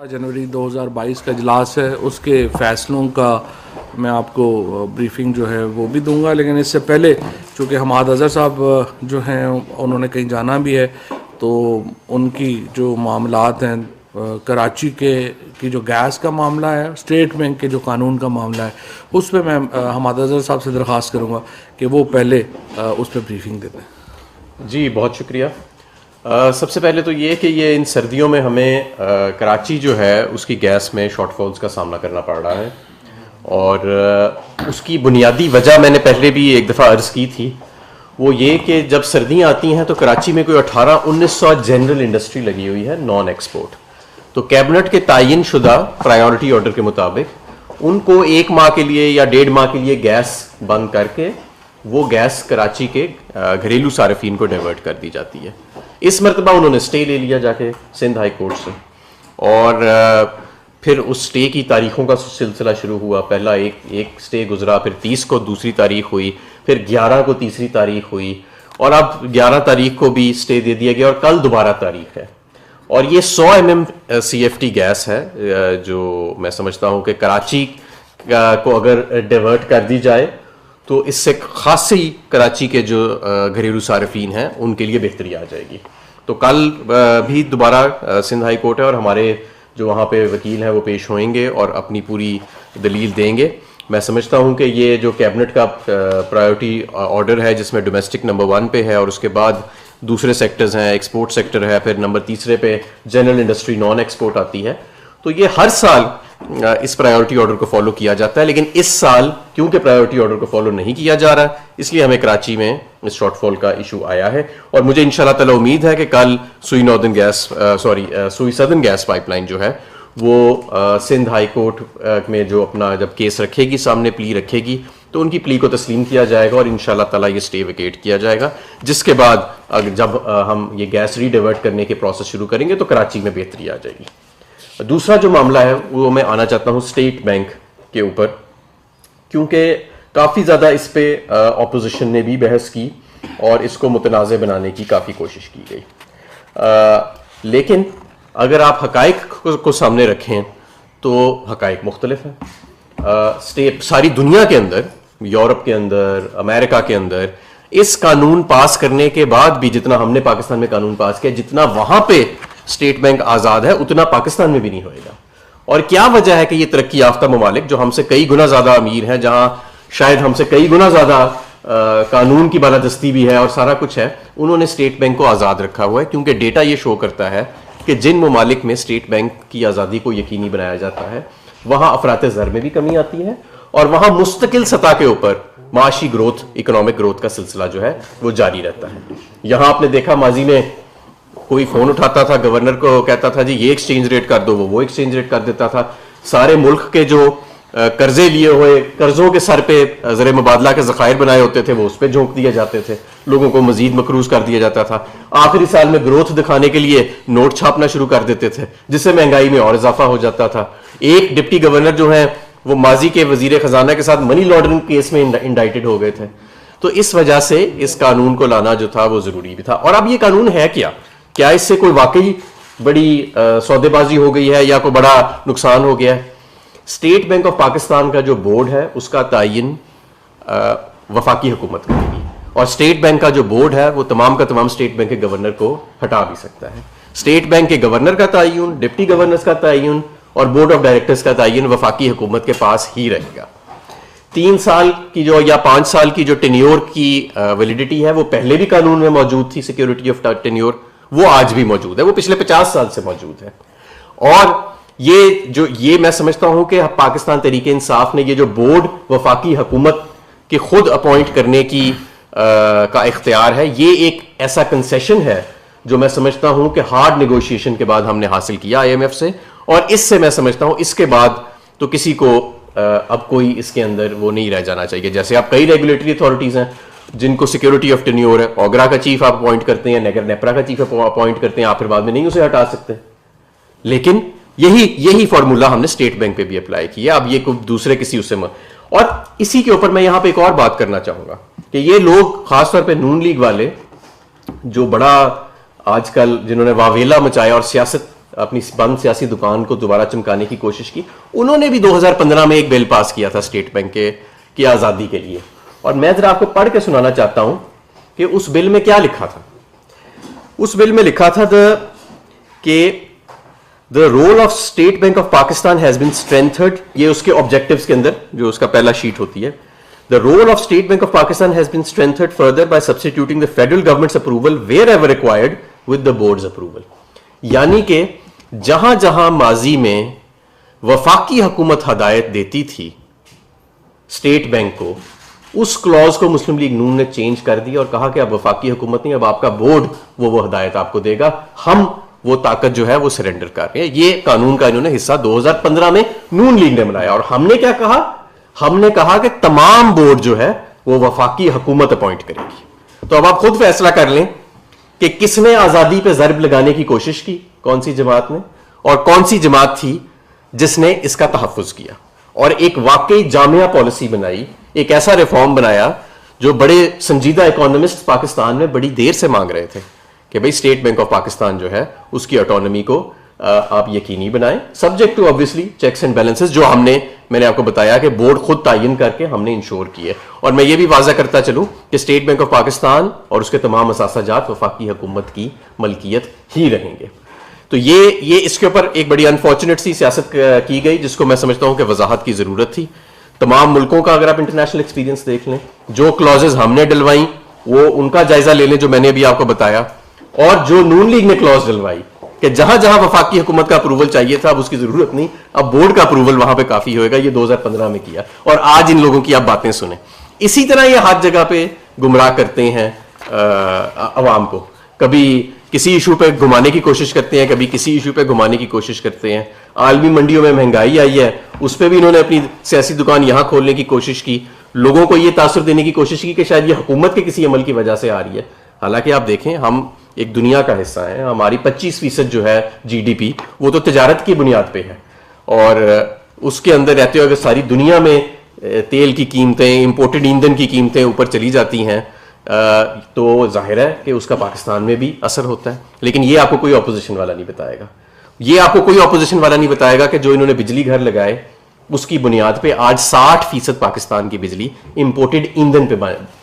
जनवरी 2022 का इजलास है, उसके फ़ैसलों का मैं आपको ब्रीफिंग जो है वो भी दूंगा। लेकिन इससे पहले चूँकि हमाद अज़हर साहब जो हैं उन्होंने कहीं जाना भी है, तो उनकी जो मामलात हैं कराची के की जो गैस का मामला है, स्टेट बैंक के जो कानून का मामला है, उस पर मैं हमाद अज़हर साहब से दरख्वास्त करूँगा कि वो पहले उस पर ब्रीफिंग देते हैं। जी बहुत शुक्रिया। सबसे पहले तो ये कि ये इन सर्दियों में हमें कराची जो है उसकी गैस में शॉर्टफॉल्स का सामना करना पड़ रहा है, और उसकी बुनियादी वजह मैंने पहले भी एक दफ़ा अर्ज़ की थी। वो ये कि जब सर्दियाँ आती हैं तो कराची में कोई 18-1900 जनरल इंडस्ट्री लगी हुई है नॉन एक्सपोर्ट। तो कैबिनेट के तायन शुदा प्रायोरिटी ऑर्डर के मुताबिक उनको 1 माह के लिए या 1.5 माह के लिए गैस बंद करके वो गैस कराची के घरेलू सार्फिन को डाइवर्ट कर दी जाती है। इस मरतबा उन्होंने स्टे ले लिया जाके सिंध हाई कोर्ट से, और फिर उस स्टे की तारीखों का सिलसिला शुरू हुआ। पहला एक स्टे गुजरा, फिर 30 को दूसरी तारीख हुई, फिर 11 को तीसरी तारीख हुई, और अब 11 तारीख को भी स्टे दे दिया गया और कल दोबारा तारीख है। और ये 100 mm CFT गैस है, जो मैं समझता हूँ कि कराची को अगर डाइवर्ट कर दी जाए तो इससे खासी कराची के जो घरेलू सार्फिन हैं उनके लिए बेहतरी आ जाएगी। तो कल भी दोबारा सिंध हाई कोर्ट है और हमारे जो वहाँ पे वकील हैं वो पेश होंगे और अपनी पूरी दलील देंगे। मैं समझता हूँ कि ये जो कैबिनेट का प्रायोरिटी ऑर्डर है जिसमें डोमेस्टिक नंबर 1 पे है और उसके बाद दूसरे सेक्टर्स हैं, एक्सपोर्ट सेक्टर है, फिर नंबर 3 पे जनरल इंडस्ट्री नॉन एक्सपोर्ट आती है। तो ये हर साल इस प्रायोरिटी ऑर्डर को फॉलो किया जाता है, लेकिन इस साल क्योंकि प्रायोरिटी ऑर्डर को फॉलो नहीं किया जा रहा, इसलिए हमें कराची में इस शॉर्टफॉल का इशू आया है। और मुझे इंशाल्लाह ताला उम्मीद है कि कल सुई सदर्न गैस पाइपलाइन जो है वो सिंध हाई कोर्ट में जो अपना जब केस रखेगी, सामने प्ली रखेगी, तो उनकी प्ली को तस्लीम किया जाएगा और इंशाल्लाह ताला ये स्टे वेकेट किया जाएगा, जिसके बाद जब हम ये गैस रीडाइवर्ट करने के प्रोसेस शुरू करेंगे तो कराची में बेहतरी आ जाएगी। दूसरा जो मामला है वो मैं आना चाहता हूँ स्टेट बैंक के ऊपर, क्योंकि काफ़ी ज़्यादा इस पे ऑपोजिशन ने भी बहस की और इसको मुतनाज़ बनाने की काफ़ी कोशिश की गई। लेकिन अगर आप हकाइक को सामने रखें तो हकाइक मुख्तलिफ हैं। सारी दुनिया के अंदर, यूरोप के अंदर, अमेरिका के अंदर इस कानून पास करने के बाद भी जितना हमने पाकिस्तान में कानून पास किया, जितना वहां पे स्टेट बैंक आज़ाद है उतना पाकिस्तान में भी नहीं होएगा। और क्या वजह है कि ये तरक्की याफ्ता ममालिक जो हमसे कई गुना ज़्यादा अमीर हैं, जहां शायद हमसे कई गुना ज़्यादा कानून की बालादस्ती भी है और सारा कुछ है, उन्होंने स्टेट बैंक को आज़ाद रखा हुआ है। क्योंकि डेटा ये शो करता है कि जिन ममालिक में स्टेट बैंक की आज़ादी को यकीनी बनाया जाता है वहां अफरात ज़र में भी कमी आती है और वहां मुस्तकिल सतह के ऊपर माशी ग्रोथ, इकोनॉमिक ग्रोथ का सिलसिला जो है वो जारी रहता है। यहां आपने देखा माजी में कोई फोन उठाता था, गवर्नर को कहता था जी ये एक्सचेंज रेट कर दो, वो एक्सचेंज रेट कर देता था। सारे मुल्क के जो कर्जे लिए हुए, कर्जों के सर पे ज़र मुबादला के ज़खायर बनाए होते थे वो उस पर झोंक दिए जाते थे, लोगों को मजीद मकरूज कर दिया जाता था। आखिरी साल में ग्रोथ दिखाने के लिए नोट छापना शुरू कर देते थे, जिससे महंगाई में और इजाफा हो जाता था। एक डिप्टी गवर्नर जो है वो माजी के वजीर खजाना के साथ मनी लॉन्ड्रिंग केस में इंडाइटेड हो गए थे। तो इस वजह से इस कानून को लाना जो था वो जरूरी भी था। और अब ये कानून है क्या इससे कोई वाकई बड़ी सौदेबाजी हो गई है या कोई बड़ा नुकसान हो गया है? स्टेट बैंक ऑफ पाकिस्तान का जो बोर्ड है उसका तायन वफाकी हुकूमत करेगी, और स्टेट बैंक का जो बोर्ड है वो तमाम का तमाम स्टेट बैंक के गवर्नर को हटा भी सकता है। स्टेट बैंक के गवर्नर का तायन, डिप्टी गवर्नर्स का तायन और बोर्ड ऑफ डायरेक्टर्स का तायन वफाकी हुकूमत के पास ही रहेगा। 3 साल की जो या 5 साल की जो टेन्योर की वैलिडिटी है वो पहले भी कानून में मौजूद थी, सिक्योरिटी ऑफ टेन्योर, वो आज भी मौजूद है, वो पिछले 50 साल से मौजूद है। और ये मैं समझता हूं कि पाकिस्तान तहरीक इंसाफ ने ये जो बोर्ड वफाकी हुकूमत के खुद अपॉइंट करने की का इख्तियार है, ये एक ऐसा कंसेशन है जो मैं समझता हूं कि हार्ड नेगोशिएशन के बाद हमने हासिल किया IMF से, और इससे मैं समझता हूं इसके बाद तो किसी को अब कोई इसके अंदर वो नहीं रह जाना चाहिए। जैसे आप कई रेगुलेटरी अथॉरिटीज हैं जिनको सिक्योरिटी ऑफ टेन्योर है, ओगरा का चीफ आप अपॉइंट करते हैं, नगर नेपरा का चीफ अपॉइंट करते हैं, आप फिर बाद में नहीं उसे हटा सकते। लेकिन यही फॉर्मूला हमने स्टेट बैंक पे भी अप्लाई किया। अब ये कोई दूसरे किसी उससे और इसी के ऊपर मैं यहां पे एक और बात करना चाहूंगा कि ये लोग खासतौर पे नून लीग वाले जो बड़ा आजकल जिन्होंने वावेला मचाया और सियासत अपनी बंद सियासी दुकान को दोबारा चमकाने की कोशिश की। उन्होंने भी 2015 में एक बिल पास किया था स्टेट बैंक की आज़ादी के लिए, और मैं जरा आपको पढ़ के सुनाना चाहता हूं कि उस बिल में क्या लिखा था। उस बिल में लिखा था कि the role of state bank of Pakistan has been strengthened, ये उसके ऑब्जेक्टिव्स के अंदर जो उसका पहला शीट होती है, the role of state bank of Pakistan has been strengthened further by substituting the federal government's approval wherever required with the board's approval. यानी कि जहां जहां माजी में वफाकी हुकूमत हदायत देती थी स्टेट बैंक को, उस क्लॉज को मुस्लिम लीग नून ने चेंज कर दिया और कहा कि अब वफाकी हुकूमत नहीं, अब आपका बोर्ड वो हदायत आपको देगा, हम वो ताकत जो है वो सरेंडर कर रहे हैं। ये कानून का इन्होंने हिस्सा 2015 में नून लीग ने बनाया। और हमने क्या कहा? हमने कहा कि तमाम बोर्ड जो है वो वफाकी हुकूमत अपॉइंट करेगी। तो अब आप खुद फैसला कर लें कि किसने आजादी पे जरब लगाने की कोशिश की, कौन सी जमात ने, और कौन सी जमात थी जिसने इसका तहफ़्फ़ुज़ किया और एक वाकई जामिया पॉलिसी बनाई, एक ऐसा रिफॉर्म बनाया जो बड़े संजीदा इकोनॉमिस्ट पाकिस्तान में बड़ी देर से मांग रहे थे कि भाई स्टेट बैंक ऑफ पाकिस्तान जो है उसकी ऑटोनॉमी को आप यकीनी बनाएं, subject to obviously checks and balances, जो मैंने आपको बताया कि बोर्ड खुद तायन करके हमने इंश्योर किए। और मैं ये भी वाज़ा करता चलूं कि स्टेट बैंक ऑफ पाकिस्तान और उसके तमाम असासाजात वफाकी हुकूमत की मलकियत ही रहेंगे। तो ये इसके ऊपर एक बड़ी अनफॉर्चुनेट सी सियासत की गई, जिसको मैं समझता हूं कि वजाहत की जरूरत थी। तमाम मुल्कों का अगर आप इंटरनेशनल एक्सपीरियंस देख लें, जो क्लॉजेज हमने डलवाई वो उनका जायजा ले लें जो मैंने अभी आपको बताया, और जो नून लीग ने क्लॉज डलवाई कि जहां जहां वफाकी हुकूमत का अप्रूवल चाहिए था अब उसकी जरूरत नहीं, अब बोर्ड का अप्रूवल वहां पे काफी होएगा, ये 2015 में किया। और आज इन लोगों की आप बातें सुने। इसी तरह ये हर जगह पे गुमराह करते हैं अवाम को, कभी किसी इशू पे घुमाने की कोशिश करते हैं, कभी किसी इशू पे घुमाने की कोशिश करते हैं। आलमी मंडियों में महंगाई आई है, उस पर भी इन्होंने अपनी सियासी दुकान यहां खोलने की कोशिश की, लोगों को यह तासुर देने की कोशिश की कि शायद ये हुकूमत के किसी अमल की वजह से आ रही है। हालांकि आप देखें, हम एक दुनिया का हिस्सा है, हमारी 25% जो है जीडीपी वो तो तिजारत की बुनियाद पे है, और उसके अंदर रहते हुए अगर सारी दुनिया में तेल की कीमतें, इंपोर्टेड ईंधन की कीमतें ऊपर चली जाती हैं तो जाहिर है कि उसका पाकिस्तान में भी असर होता है। लेकिन ये आपको कोई ऑपोजिशन वाला नहीं बताएगा, ये आपको कोई ऑपोजिशन वाला नहीं बताएगा कि जो इन्होंने बिजली घर लगाए उसकी बुनियाद पे आज 60% पाकिस्तान की बिजली इंपोर्टेड ईंधन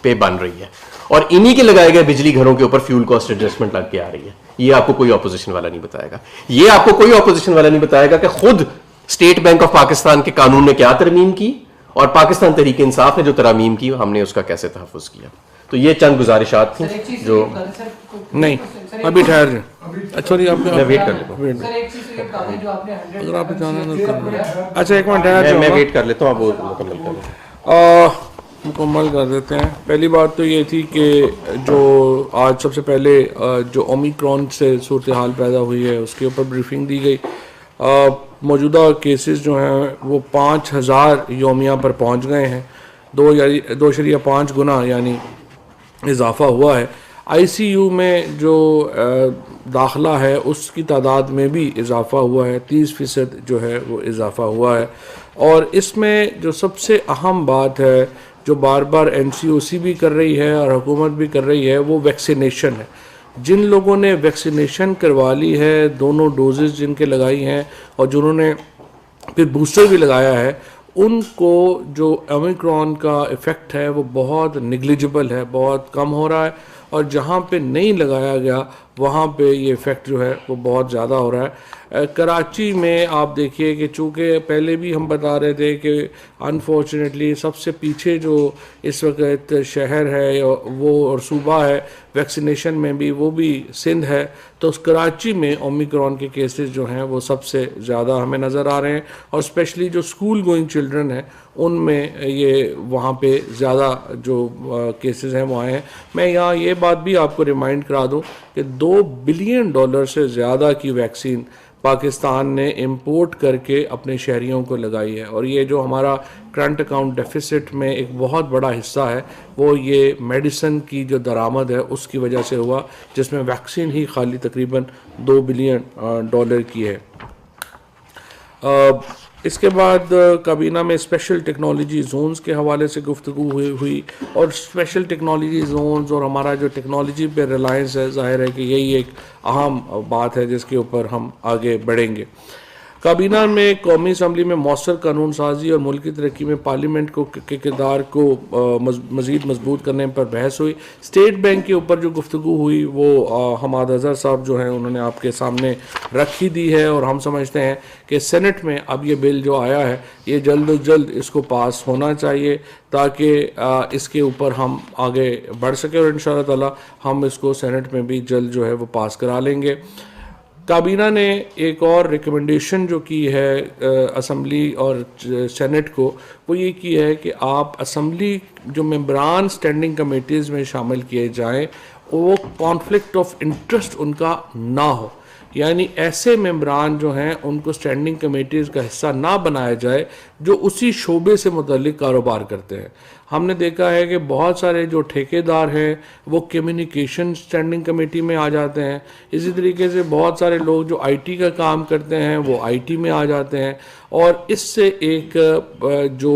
पे बन रही है, और इन्हीं के लगाए गए बिजली घरों के ऊपर फ्यूल कॉस्ट एडजस्टमेंट लग के आ रही है। ये आपको कोई ऑपोजिशन वाला नहीं बताएगा। ये आपको कोई ऑपोजिशन वाला नहीं बताएगा कि खुद स्टेट बैंक ऑफ पाकिस्तान के कानून ने क्या तरमीम की और पाकिस्तान तहरीक इंसाफ ने जो तरमीम की हमने उसका कैसे तहफ़्फ़ुज़ किया। तो ये चंद गुजारिशात थी जो नहीं अभी ठहर सॉरी आपने मैं वेट कर लेता हूँ। अगर आप अच्छा एक मिनट ठहर, मैं वेट कर लेता हूँ, आप वो मुकम्मल कर लें। मुकम्मल कर देते हैं। पहली बात तो ये थी कि जो आज सबसे पहले जो ओमिक्रॉन से सूरत हाल पैदा हुई है उसके ऊपर ब्रीफिंग दी गई। मौजूदा केसेस जो हैं वो 5000 योमिया पर पहुंच गए हैं, 2.5 गुना यानी इजाफा हुआ है। आईसीयू में जो दाखिला है उसकी तादाद में भी इजाफा हुआ है, 30% जो है वो इजाफा हुआ है। और इसमें जो सबसे अहम बात है जो बार बार एनसीओसी भी कर रही है और हुकूमत भी कर रही है वो वैक्सीनेशन है। जिन लोगों ने वैक्सीनेशन करवा ली है, दोनों डोजेस जिनके लगाई हैं और जिन्होंने फिर बूस्टर भी लगाया है, उनको जो ओमिक्रॉन का इफ़ेक्ट है वो बहुत निग्लिजिबल है, बहुत कम हो रहा है, और जहाँ पे नहीं लगाया गया वहाँ पे ये इफ़ेक्ट जो है वो बहुत ज़्यादा हो रहा है। कराची में आप देखिए कि चूँकि पहले भी हम बता रहे थे कि अनफॉर्चुनेटली सबसे पीछे जो इस वक्त शहर है वो और सूबा है वैक्सीनेशन में भी, वो भी सिंध है। तो उस कराची में ओमिक्रॉन के केसेस जो हैं वो सबसे ज़्यादा हमें नज़र आ रहे हैं, और स्पेशली जो स्कूल गोइंग चिल्ड्रन हैं उनमें ये वहाँ पे ज़्यादा जो केसेस हैं वो आए हैं। मैं यहाँ ये बात भी आपको रिमाइंड करा दूँ कि $2 बिलियन से ज़्यादा की वैक्सीन पाकिस्तान ने इंपोर्ट करके अपने शहरियों को लगाई है, और ये जो हमारा करंट अकाउंट डेफिसिट में एक बहुत बड़ा हिस्सा है वो ये मेडिसिन की जो दरामद है उसकी वजह से हुआ, जिसमें वैक्सीन ही खाली तकरीबन $2 बिलियन की है। इसके बाद काबीना में स्पेशल टेक्नोलॉजी जोन्स के हवाले से गुफ्तगू हुई और स्पेशल टेक्नोलॉजी जोन्स और हमारा जो टेक्नोलॉजी पे रिलायंस है, जाहिर है कि यही एक अहम बात है जिसके ऊपर हम आगे बढ़ेंगे। काबीना में कौमी असम्बली में मौसर कानून साजी और मुल्क की तरक्की में पार्लियामेंट को के किरदार को मज़ीद मजबूत करने पर बहस हुई। स्टेट बैंक के ऊपर जो गुफ्तगू हुई वो हमाद अज़हर साहब जो हैं उन्होंने आपके सामने रखी दी है और हम समझते हैं कि सेनेट में अब ये बिल जो आया है ये जल्द अज जल्द इसको पास होना चाहिए ताकि इसके ऊपर हम आगे बढ़ सकें और इंशाअल्लाह ताला हम इसको सेनेट में भी जल्द जो है वो पास करा लेंगे। काबीना ने एक और रिकमेंडेशन जो की है असम्बली और सेनेट को, वो ये की है कि आप असम्बली जो मेंबरान स्टैंडिंग कमेटीज़ में शामिल किए जाएं वो कॉन्फ्लिक्ट ऑफ इंटरेस्ट उनका ना हो, यानी ऐसे मेंबरान जो हैं उनको स्टैंडिंग कमेटीज़ का हिस्सा ना बनाया जाए जो उसी शोबे से मुतल्लिक कारोबार करते हैं। हमने देखा है कि बहुत सारे जो ठेकेदार हैं वो कम्युनिकेशन स्टैंडिंग कमेटी में आ जाते हैं, इसी तरीके से बहुत सारे लोग जो आईटी का काम करते हैं वो आईटी में आ जाते हैं और इससे एक जो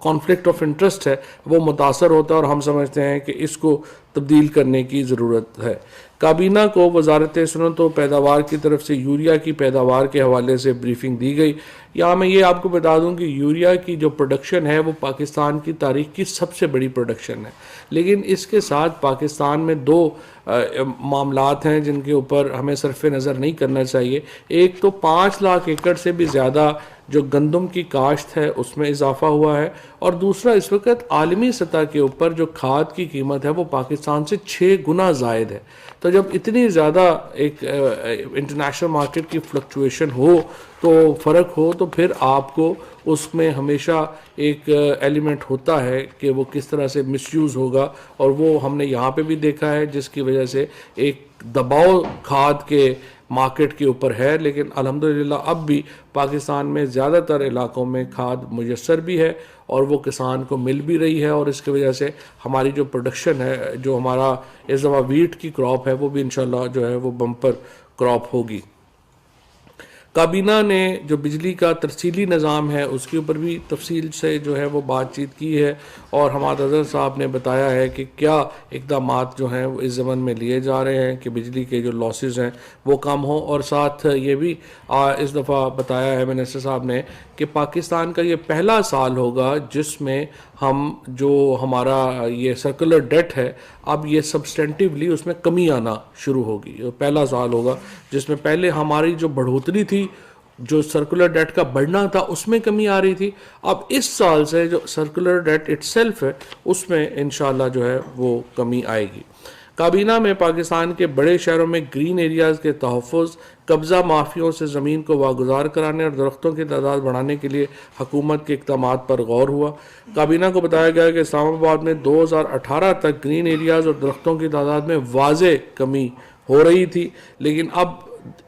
कॉन्फ्लिक्ट ऑफ इंटरेस्ट है वो मुतासर होता है और हम समझते हैं कि इसको तब्दील करने की ज़रूरत है। काबीना को वजारत सनअत व पैदावार की तरफ से यूरिया की पैदावार के हवाले से ब्रीफिंग दी गई। यहाँ मैं ये आपको बता दूं कि यूरिया की जो प्रोडक्शन है वो पाकिस्तान की तारीख की सबसे बड़ी प्रोडक्शन है, लेकिन इसके साथ पाकिस्तान में दो मामलात हैं जिनके ऊपर हमें सरफ नज़र नहीं करना चाहिए। एक तो 5 लाख एकड़ से भी ज़्यादा जो गंदम की काश्त है उसमें इजाफा हुआ है और दूसरा इस वक्त आलमी सतह के ऊपर जो खाद की कीमत है वो पाकिस्तान से 6 गुना ज़ायद है। तो जब इतनी ज़्यादा एक इंटरनेशनल मार्केट की फ्लक्चुएशन हो तो फ़र्क हो तो फिर आपको उसमें हमेशा एक एलिमेंट होता है कि वो किस तरह से मिसयूज़ होगा और वो हमने यहाँ पे भी देखा है जिसकी वजह से एक दबाव खाद के मार्केट के ऊपर है। लेकिन अल्हम्दुलिल्लाह अब भी पाकिस्तान में ज़्यादातर इलाकों में खाद मुयस्सर भी है और वो किसान को मिल भी रही है और इसकी वजह से हमारी जो प्रोडक्शन है, जो हमारा इस दफ़ा वीट की क्रॉप है वो भी इंशाल्लाह जो है वो बम्पर क्रॉप होगी। काबीना ने जो बिजली का तरसीली निज़ाम है उसके ऊपर भी तफसील से जो है वो बातचीत की है और हमाद अज़हर साहब ने बताया है कि क्या इक़दामात जो हैं वो इस ज़मन में लिए जा रहे हैं कि बिजली के जो लॉसेस हैं वो कम हों। और साथ ये भी इस दफ़ा बताया है मिनिस्टर साहब ने कि पाकिस्तान का ये पहला साल होगा जिसमें हम जो हमारा ये सर्कुलर डेट है अब ये सब्सटेंटिवली उसमें कमी आना शुरू होगी। ये पहला साल होगा जिसमें पहले हमारी जो बढ़ोतरी थी, जो सर्कुलर डेट का बढ़ना था उसमें कमी आ रही थी, अब इस साल से जो सर्कुलर डेट इटसेल्फ है उसमें इंशाल्लाह जो है वो कमी आएगी। काबीना में पाकिस्तान के बड़े शहरों में ग्रीन एरियाज़ के तहफ़्फ़ुज़, कब्ज़ा माफियों से ज़मीन को वागुजार कराने और दरख्तों की तादाद बढ़ाने के लिए हुकूमत के इक़दामात पर गौर हुआ। काबीना को बताया गया कि इस्लामाबाद में 2018 तक ग्रीन एरियाज़ और दरख्तों की तादाद में वाज़े कमी हो रही थी, लेकिन अब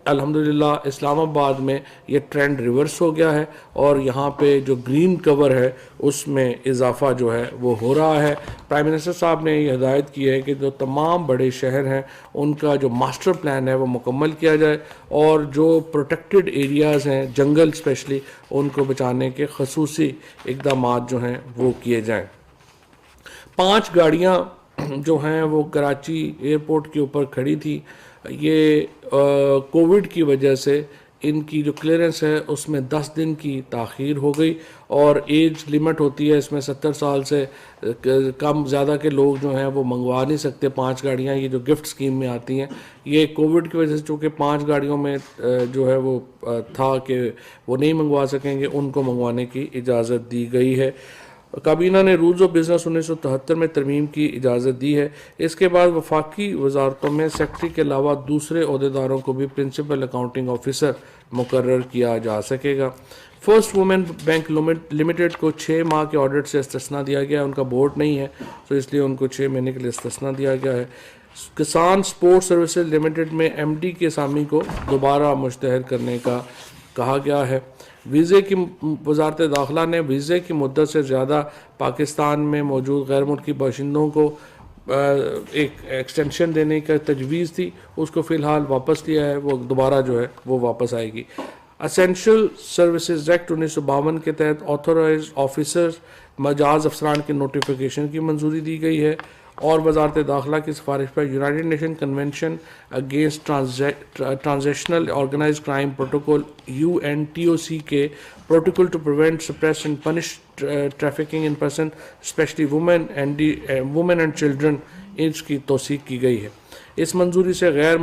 अल्हम्दुलिल्लाह इस्लामाबाद में ये ट्रेंड रिवर्स हो गया है और यहाँ पे जो ग्रीन कवर है उसमें इजाफा जो है वो हो रहा है। प्राइम मिनिस्टर साहब ने ये हिदायत की है कि जो तमाम बड़े शहर हैं उनका जो मास्टर प्लान है वो मुकम्मल किया जाए और जो प्रोटेक्टेड एरियाज़ हैं, जंगल स्पेशली, उनको बचाने के खसूसी इक़दामात जो हैं वो किए जाएँ। 5 गाड़ियाँ जो हैं वो कराची एयरपोर्ट के ऊपर खड़ी थी। ये कोविड की वजह से इनकी जो क्लियरेंस है उसमें 10 दिन की ताख़ीर हो गई और एज लिमिट होती है इसमें 70 साल से कम ज़्यादा के लोग जो हैं वो मंगवा नहीं सकते 5 गाड़ियाँ, ये जो गिफ्ट स्कीम में आती हैं। ये कोविड की वजह से चूँकि 5 गाड़ियों में जो है वो था कि वो नहीं मंगवा सकेंगे, उनको मंगवाने की इजाज़त दी गई है। काबीना ने रूल्स ऑफ बिजनेस 1973 में तरमीम की इजाज़त दी है। इसके बाद वफाकी वजारतों में सेक्रेटरी के अलावा दूसरे अहदेदारों को भी प्रिंसिपल अकाउंटिंग ऑफिसर मुकर्रर किया जा सकेगा। फर्स्ट वुमेन बैंक लिमिटेड को 6 माह के ऑडिट से इस्तिस्ना दिया गया है, उनका बोर्ड नहीं है तो इसलिए उनको 6 महीने के लिए इस्तिस्ना दिया गया है। किसान स्पोर्ट्स सर्विसेज लिमिटेड में MD के सामी को दोबारा मुश्तहर करने का कहा गया है। वीज़े की वजारत दाखिला ने वीज़े की मुद्दत से ज़्यादा पाकिस्तान में मौजूद गैर मुल्की बाशिंदों को एक एक्सटेंशन देने का तजवीज़ थी, उसको फ़िलहाल वापस लिया है, वो दोबारा जो है वो वापस आएगी। असेंशियल सर्विसेज एक्ट 1952 के तहत ऑथोराइज ऑफिसर्स मजाज अफसरान के नोटिफिकेशन की मंजूरी दी गई है और वजारत दाखिला की सिफारिश पर United Nation Convention Against Transactional Organize Crime protocol UNTOC के protocol to prevent suppress and punish trafficking in person specially women and children इसकी तौसीक की गई है। इस मंजूरी से गैर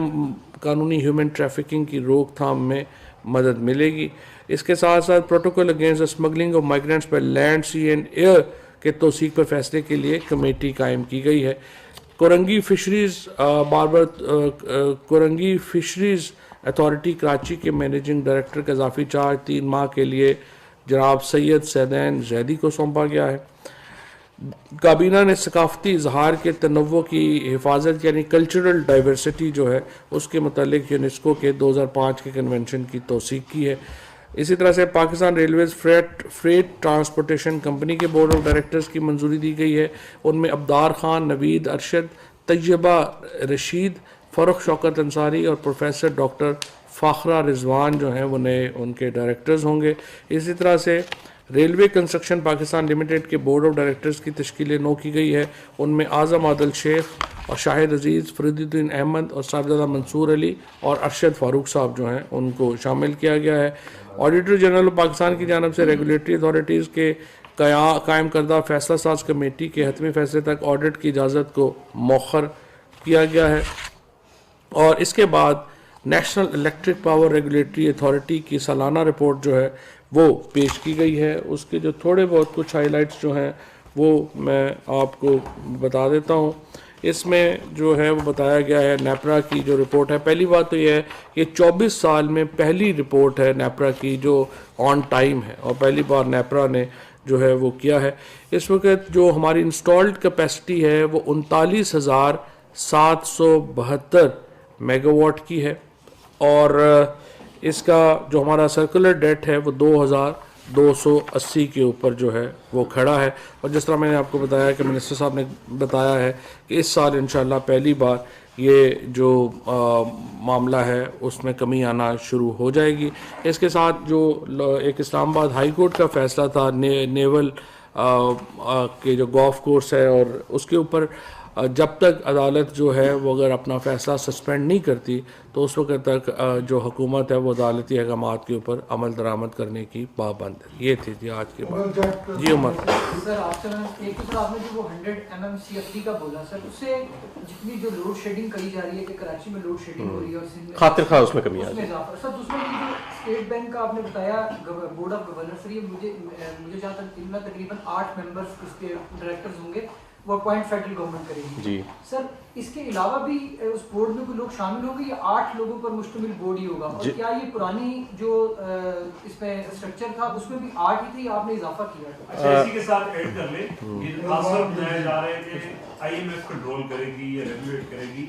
कानूनी ह्यूमन ट्रैफिकिंग की रोकथाम में मदद मिलेगी। इसके साथ साथ protocol against the smuggling of migrants by land, sea and air के तौसीक पर फैसले के लिए कमेटी कायम की गई है। कोरंगी फिशरीज अथॉरिटी कराची के मैनेजिंग डायरेक्टर का इजाफी चार्ज 3 माह के लिए जनाब सैयद सैदैन जैदी को सौंपा गया है। काबीना ने सकाफती इजहार के तनव्वो की हिफाजत यानी कल्चरल डाइवर्सिटी जो है उसके मतलब यूनेस्को के 2005 के कन्वेंशन की तौसीक की है। इसी तरह से Pakistan railways freight transportation company के बोर्ड ऑफ डायरेक्टर्स की मंजूरी दी गई है। उनमें अब्दार खान, नवीद अरशद, तैयबा रशीद, फ़रुख शौकत अंसारी और प्रोफेसर डॉक्टर फ़ाखरा रिजवान जो हैं वो नए उनके डायरेक्टर्स होंगे। इसी तरह से रेलवे कंस्ट्रक्शन पाकिस्तान लिमिटेड के बोर्ड ऑफ डायरेक्टर्स की तश्कील नौ की गई है। उनमें आज़म आदिल शेख और शाहिद अजीज़, फरीदुद्दीन अहमद और साहिबजादा मंसूर अली और अरशद फारूक साहब जो हैं उनको शामिल किया गया है। ऑडिटर जनरल ऑफ पाकिस्तान की जानब से रेगुलेटरी अथॉरिटीज़ के कायम करदा फैसला साज कमेटी के हतमी फैसले तक ऑडिट की इजाज़त को मौखर किया गया है। और इसके बाद national electric power regulatory authority की सालाना रिपोर्ट जो है वो पेश की गई है। उसके जो थोड़े बहुत कुछ हाइलाइट्स जो हैं वो मैं आपको बता देता हूँ। इसमें जो है वो बताया गया है नेपरा की जो रिपोर्ट है। पहली बात तो यह है कि 24 साल में पहली रिपोर्ट है नेपरा की जो ऑन टाइम है और पहली बार नेपरा ने जो है वो किया है। इस वक्त जो हमारी इंस्टॉल्ड कैपेसिटी है वो 39,772 मेगावाट की है और इसका जो हमारा सर्कुलर डेट है वो 2,280 के ऊपर जो है वो खड़ा है। और जिस तरह मैंने आपको बताया कि मिनिस्टर साहब ने बताया है कि इस साल इंशाल्लाह पहली बार ये जो मामला है उसमें कमी आना शुरू हो जाएगी। इसके साथ जो एक इस्लामाबाद हाई कोर्ट का फैसला था नेवल के जो गोल्फ कोर्स है और उसके ऊपर जब तक अदालत जो है वो अगर अपना फ़ैसला सस्पेंड नहीं करती तो उस वक्त तक जो हुकूमत है वो अदालती अहकामात के ऊपर अमल दरामद करने की पाबंद है। ये थी आज की बात। जी उमर सर, आपसे एक तो सर आपने जो वो 100 mm CFD का बोला सर, उससे जितनी जो लोड शेडिंग करी जा रही है कि कराची में लोड शेडिंग हो रही है और सिंध में खातिर खा उसमें कमी आ रही है सर, उसमें जो स्टेट बैंक का आपने बताया बोर्ड ऑफ गवर्नर सर, ये मुझे जहाँ तक तकरीबन 8 मेंबर्स इसके डायरेक्टर्स होंगे वो अपॉइंट फेडरल गवर्नमेंट करेगी जी सर। इसके अलावा भी उस बोर्ड में कोई लोग शामिल होंगे या 8 लोगों पर मुश्तमिल बोर्ड ही होगा? और क्या ये पुरानी जो इसमें स्ट्रक्चर था उसमें भी 8 ही थे या आपने इजाफा किया? अच्छा, इसी के साथ ऐड कर ले, ये खासतौर बताया जा रहा है कि IMF कंट्रोल करेगी या रेगुलेट करेगी,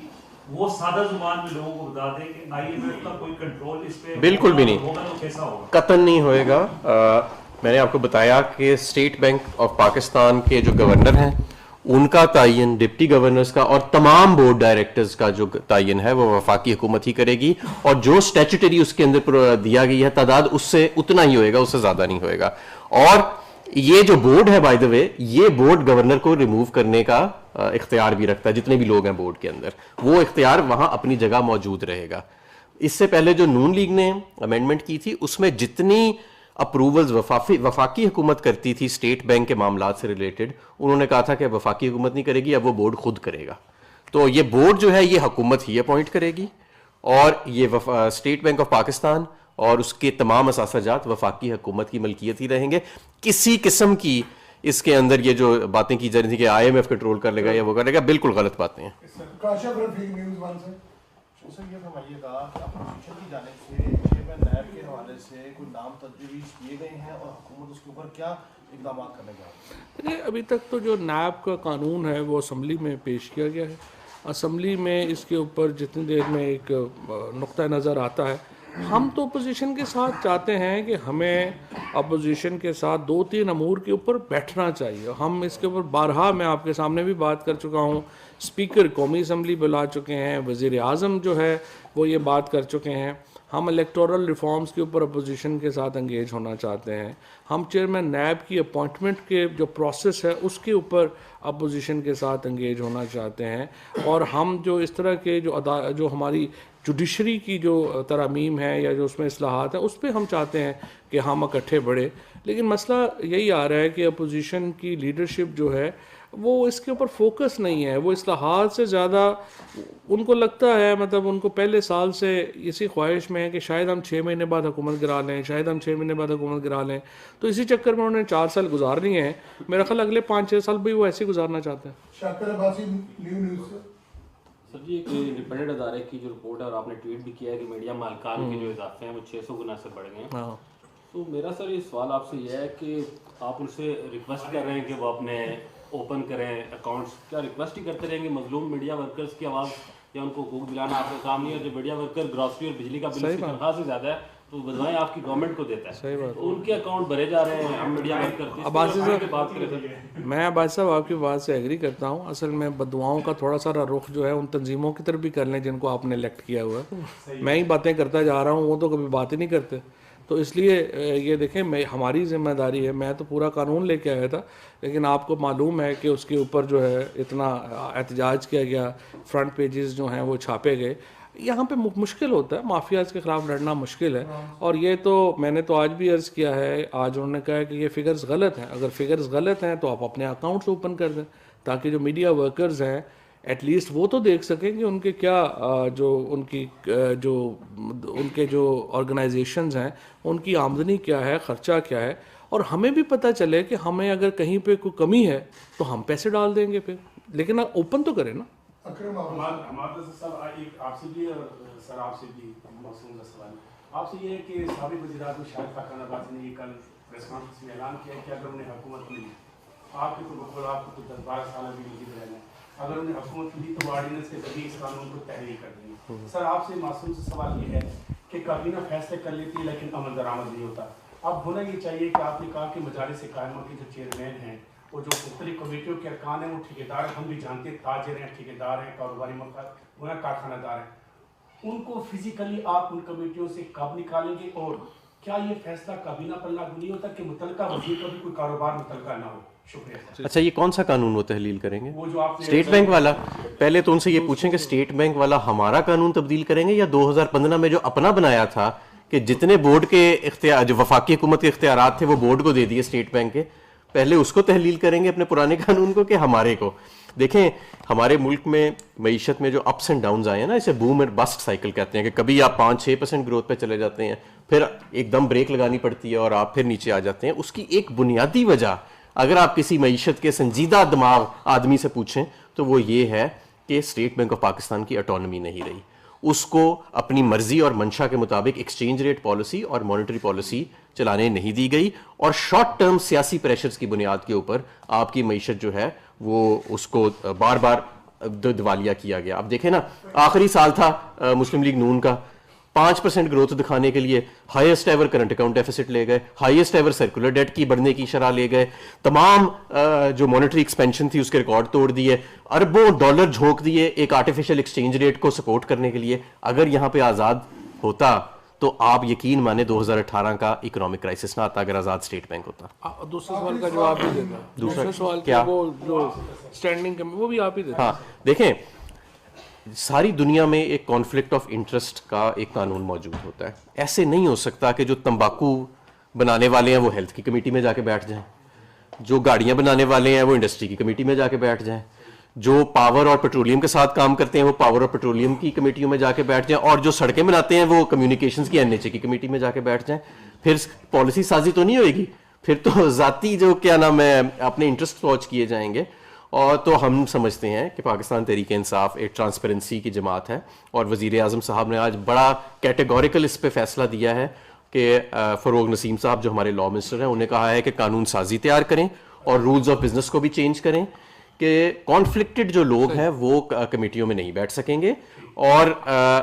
वो सादा जुबान में लोगों को बता दें कि IMF का कोई कंट्रोल इस पे बिल्कुल भी नहीं होगा तो कैसा होगा? कतन नहीं होएगा। मैंने आपको बताया कि स्टेट बैंक ऑफ पाकिस्तान के जो गवर्नर हैं उनका तायन, डिप्टी गवर्नर्स का और तमाम बोर्ड डायरेक्टर्स का जो तायन है वो वफाकी हुकूमत ही करेगी और जो स्टैट्यूटरी उसके अंदर दिया गई है तादाद उससे उतना ही होएगा, उससे ज्यादा नहीं होएगा। और ये जो बोर्ड है बाय द वे, ये बोर्ड गवर्नर को रिमूव करने का इख्तियार भी रखता है। जितने भी लोग हैं बोर्ड के अंदर वो इख्तियार वहां अपनी जगह मौजूद रहेगा। इससे पहले जो नून लीग ने अमेंडमेंट की थी उसमें जितनी अप्रूवल्स वफाकी हुकूमत करती थी स्टेट बैंक के मामलात से रिलेटेड, उन्होंने कहा था कि वफाकी हुकूमत नहीं करेगी, अब वो बोर्ड खुद करेगा। तो ये बोर्ड जो है ये हुकूमत ही अपॉइंट करेगी और ये स्टेट बैंक ऑफ पाकिस्तान और उसके तमाम असासाजात वफाकी हुकूमत की मलकियत ही रहेंगे। किसी किस्म की इसके अंदर ये जो बातें की जा रही थी कि IMF कंट्रोल कर लेगा या वो करेगा, बिल्कुल गलत बातें हैं। सर ये फरमाइएगा कि अपोजिशन की जानिब से चेयरमैन नैब के हवाले से कोई नाम तजवीज़ किए गए हैं और हुकूमत उसके ऊपर क्या इक़दाम करने जा रही है? अभी तक तो जो नैब का कानून है वो असम्बली में पेश किया गया है। असम्बली में इसके ऊपर जितनी देर में एक नुक्ता नज़र आता है, हम तो अपोजिशन के साथ चाहते हैं कि हमें अपोजिशन के साथ 2-3 अमूर के ऊपर बैठना चाहिए। हम इसके ऊपर बारहा मैं आपके सामने भी बात कर चुका हूँ, स्पीकर कौमी असम्बली बुला चुके हैं, वज़ीर आज़म जो है वो ये बात कर चुके हैं। हम इलेक्टोरल रिफॉर्म्स के ऊपर अपोजिशन के साथ इंगेज होना चाहते हैं, हम चेयरमैन नैब की अपॉइंटमेंट के जो प्रोसेस है उसके ऊपर अपोजिशन के साथ इंगेज होना चाहते हैं, और हम जो इस तरह के जो हमारी जुडिशरी की जो तरमीम है या जो उसमें इस्लाहात हैं उस पर हम चाहते हैं कि हम इकट्ठे बढ़े। लेकिन मसला यही आ रहा है कि अपोजिशन की लीडरशिप जो है वो इसके ऊपर फोकस नहीं है, वो इस्लाहात से ज़्यादा उनको लगता है, मतलब उनको पहले साल से इसी ख्वाहिश में है कि शायद हम 6 महीने बाद हुकूमत गिरा लें, शायद हम 6 महीने बाद हुकूमत गिरा लें। तो इसी चक्कर में उन्होंने 4 साल गुजार लिए हैं, मेरा ख्याल अगले 5-6 साल भी वो ऐसे ही गुजारना चाहते हैं। शाकिर अब्बासी, न्यूज़ से। सर जी, एक इंडिपेंडेंट अदारे की जो रिपोर्ट है और आपने ट्वीट भी किया है कि मीडिया मालकान के जो इजाफे हैं वो 600 गुना से बढ़ गए हैं। हाँ, तो मेरा सर ये सवाल आपसे यह है कि आप उनसे रिक्वेस्ट कर रहे हैं कि वो अपने ओपन करें अकाउंट्स, क्या रिक्वेस्ट ही करते रहेंगे? मजलूम मीडिया वर्कर्स की आवाज़ या उनको हकूक दिलाना आपका काम नहीं है? जो मीडिया वर्कर ग्रॉसरी और बिजली का बिल उसकी तनख्वाह से ज़्यादा है तो बदवाएं आपकी गवर्नमेंट को देता है। सही बात। तो उनके अकाउंट भरे जा रहे हैं, हम मीडिया वर्कर अब्बासी साहब, बात करें सर। मैं अब्बासी साहब आपकी बात से एग्री करता हूँ। असल में बदुआओं का थोड़ा सारा रुख जो है उन तंजीमों की तरफ भी कर लें जिनको आपने इलेक्ट किया हुआ है। मैं ही बातें करता जा रहा हूँ, वो तो कभी बात ही नहीं करते। तो इसलिए ये देखें, मैं हमारी जिम्मेदारी है, मैं तो पूरा कानून लेके आया था, लेकिन आपको मालूम है कि उसके ऊपर जो है इतना एहतजाज किया गया, फ्रंट पेजेस जो हैं वो छापे गए। यहाँ पे मुश्किल होता है, माफियाज के ख़िलाफ़ लड़ना मुश्किल है। और ये तो मैंने तो आज भी अर्ज़ किया है, आज उन्होंने कहा है कि ये फ़िगर्स गलत हैं। अगर फ़िगर्स गलत हैं तो आप अपने अकाउंट्स ओपन कर दें, ताकि जो मीडिया वर्कर्स हैं एटलीस्ट वो तो देख सकें कि उनके क्या उनके जो ऑर्गेनाइजेशंस हैं उनकी आमदनी क्या है, ख़र्चा क्या है, और हमें भी पता चले कि हमें अगर कहीं पे कोई कमी है तो हम पैसे डाल देंगे फिर, लेकिन आप ओपन तो करें ना। हमारे साहब एक आपसे भी और सर आपसे भी मासूम का सवाल आपसे ये है कि साबिक़ वज़ीर-ए-आज़म शाहिद खान अब्बासी ने कल प्रेस कॉन्फ्रेंस में ऐलान किया कि अगर उन्हें हुकूमत मिली, आपके तो बखौल आपको तो 10-12 साल अभी लिखित रहना है, अगर उन्हें हुकूमत मिली तो ऑर्डिनेंस के जरिए इस कानून को तहरीर कर देंगे। सर आपसे मासूम से सवाल ये है कि काबीना फैसले कर लेती है लेकिन अमल दरामद नहीं होता। अब होना ये चाहिए कि आपने कहा कि मजालिस कायमा के जो चेयरमैन हैं वो जो मुख्तलिफ कमेटियों के अरकान हैं वो ठेकेदार, हम भी जानते हैं, ताजिर हैं, ठेकेदार हैं, कारोबारी मौका कारखानादार हैं, उनको फिजिकली आप उन कमेटियों से कब निकालेंगे? और क्या ये फैसला काबीना पर लागू नहीं होता कि मुतलका वजीर का भी कोई कारोबार मुतलका ना हो? शुक्रिया। अच्छा, ये कौन सा कानून वो तहलील करेंगे? वो जो आप स्टेट बैंक वाला? पहले तो उनसे ये पूछें कि स्टेट बैंक वाला हमारा कानून तब्दील करेंगे या 2015 में जो अपना बनाया था कि जितने बोर्ड के इख्तियार, जो वफाकी हुकूमत के इख्तियारात थे वो बोर्ड को दे दिए स्टेट बैंक के, पहले उसको तहलील करेंगे अपने पुराने कानून को कि हमारे को? देखें, हमारे मुल्क में मईशत में जो अप्स एंड डाउन्स आए हैं ना, इसे बूम एंड बस्ट साइकिल कहते हैं कि कभी आप 5-6% ग्रोथ पे चले जाते हैं, फिर एकदम ब्रेक लगानी पड़ती है और आप फिर नीचे आ जाते हैं। उसकी एक बुनियादी वजह अगर आप किसी मईशत के संजीदा दिमाग आदमी से पूछें तो वो ये है कि स्टेट बैंक ऑफ पाकिस्तान की ऑटोनॉमी नहीं रही, उसको अपनी मर्जी और मंशा के मुताबिक एक्सचेंज रेट पॉलिसी और मॉनेटरी पॉलिसी चलाने नहीं दी गई, और शॉर्ट टर्म सियासी प्रेशर्स की बुनियाद के ऊपर आपकी मईशत जो है वो उसको बार बार दिवालिया किया गया। अब देखें ना, आखिरी साल था मुस्लिम लीग नून का, 5% ग्रोथ दिखाने के लिए highest ever current account deficit ले गए, हाईएस्ट एवर सर्कुलर डेट की बढ़ने की शरह ले गए, तमाम जो मॉनेटरी एक्सपेंशन थी उसके रिकॉर्ड तोड़ दिए, अरबों डॉलर झोंक दिए एक आर्टिफिशियल एक्सचेंज रेट को सपोर्ट करने के लिए। अगर यहाँ पे आज़ाद होता तो आप यकीन माने 2018 का इकोनॉमिक क्राइसिस ना आता अगर आज़ाद स्टेट बैंक होता। दूसरे सवाल का जवाब भी देता, दूसरे सवाल क्या? वो जो स्टैंडिंग वो भी आप ही देते। हाँ, देखें, सारी दुनिया में एक कॉन्फ्लिक्ट ऑफ इंटरेस्ट का एक कानून मौजूद होता है। ऐसे नहीं हो सकता कि जो तंबाकू बनाने वाले हैं वो हेल्थ की कमेटी में जाके बैठ जाएं, जो गाड़ियां बनाने वाले हैं वो इंडस्ट्री की कमेटी में जाके बैठ जाएं, जो पावर और पेट्रोलियम के साथ काम करते हैं वो पावर और पेट्रोलियम की कमेटियों में जाके बैठ जाएं, और जो सड़कें बनाते हैं वो कम्युनिकेशंस की एनएचए की कमेटी में जाके बैठ जाएं। फिर पॉलिसी साजी तो नहीं होएगी, फिर तो जाती जो क्या नाम है अपने इंटरेस्ट वॉच किए जाएंगे। और तो हम समझते हैं कि पाकिस्तान तहरीक इंसाफ एक ट्रांसपेरेंसी की जमात है, और वज़ीर आज़म साहब ने आज बड़ा कैटेगोरिकल इस पे फैसला दिया है कि फ़रोग नसीम साहब जो हमारे लॉ मिनिस्टर हैं उन्हें कहा है कि कानून साजी तैयार करें और रूल्स ऑफ बिजनेस को भी चेंज करें कि कॉन्फ्लिक्टेड जो लोग हैं वो कमेटियों में नहीं बैठ सकेंगे, और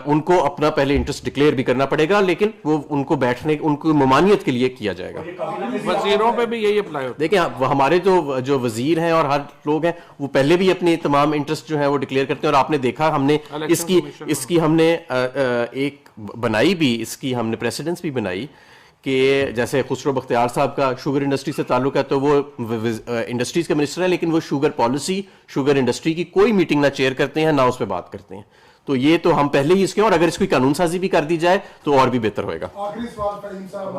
उनको अपना पहले इंटरेस्ट डिक्लेयर भी करना पड़ेगा, लेकिन वो उनको बैठने उनको ममानियत के लिए किया जाएगा। वजीरों पे भी यही अप्लाई होता देखिए हमारे जो वजीर हैं और हर लोग हैं वो पहले भी अपने तमाम इंटरेस्ट जो है वो डिक्लेयर करते हैं, और आपने देखा हमने इसकी हमने एक बनाई भी, इसकी हमने प्रेसिडेंस भी बनाई कि जैसे खुसरो बख्तियार साहब का शुगर इंडस्ट्री से ताल्लुक है, तो वो इंडस्ट्रीज के मिनिस्टर हैं, लेकिन वो शुगर पॉलिसी, शुगर इंडस्ट्री की कोई मीटिंग ना चेयर करते हैं ना उस पर बात करते हैं। तो ये तो हम पहले ही इसके, और अगर इसकी कानून साजी भी कर दी जाए तो और भी बेहतर होएगा। आखिरी सवाल फहीम साहब,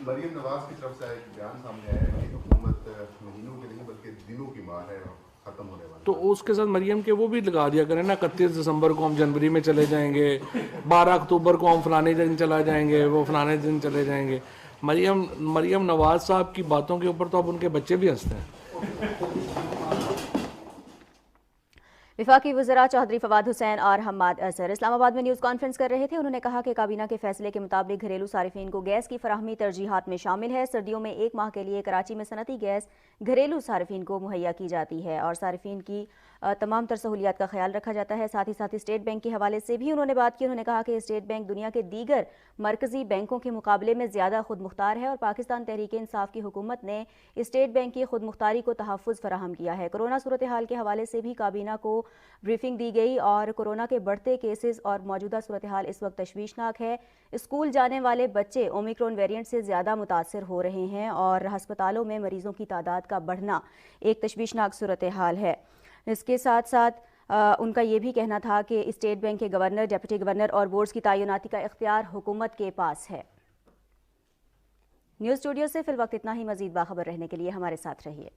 मरियम नवाज की तरफ से एक बयान सामने आया है कि हुकूमत महीनों की नहीं बल्कि दिनों की मार है, खत्म होने वाली। तो उसके साथ मरियम के वो भी लगा दिया करें ना, 31 दिसंबर को हम जनवरी में चले जाएंगे, 12 अक्टूबर को हम फलाने दिन चला जाएंगे, वो फलाने दिन चले जाएंगे। मरियम नवाज साहब की बातों के ऊपर तो अब उनके बच्चे भी हंसते हैं। विफाकी वज़रा चौधरी फवाद हुसैन और हम्माद अजहर इस्लामाबाद में न्यूज़ कॉन्फ्रेंस कर रहे थे। उन्होंने कहा कि काबीना के फैसले के मुताबिक घरेलू सारिफीन को गैस की फराहमी तरजीहात में शामिल है। सर्दियों में 1 माह के लिए कराची में सनती गैस घरेलू सारिफीन को मुहैया की जाती है और सारिफीन की तमाम तर सहूलियात का ख्याल रखा जाता है। साथ ही स्टेट बैंक के हवाले से भी उन्होंने बात की। उन्होंने कहा कि स्टेट बैंक दुनिया के दीगर मरकजी बैंकों के मुकाबले में ज़्यादा खुद मुख्तार है और पाकिस्तान तहरीक इंसाफ की हुकूमत ने स्टेट बैंक की खुद मुख्तारी को तहफ़्फ़ुज़ फराहम किया है। कोरोना सूरत हाल के हवाले से भी काबीना को ब्रीफिंग दी गई और कोरोना के बढ़ते केसेस और मौजूदा सूरत हाल इस वक्त तशवीशनाक है। स्कूल जाने वाले बच्चे ओमिक्रॉन वेरिएंट से ज़्यादा मुतासर हो रहे हैं और हस्पतालों में मरीजों की तादाद का बढ़ना एक तशवीशनाक सूरत हाल है। इसके साथ साथ उनका ये भी कहना था कि स्टेट बैंक के गवर्नर, डिप्टी गवर्नर और बोर्ड्स की तैनाती का इख्तियार हुकूमत के पास है। न्यूज़ स्टूडियो से फिल वक्त इतना ही। मजीद बाखबर रहने के लिए हमारे साथ रहिए।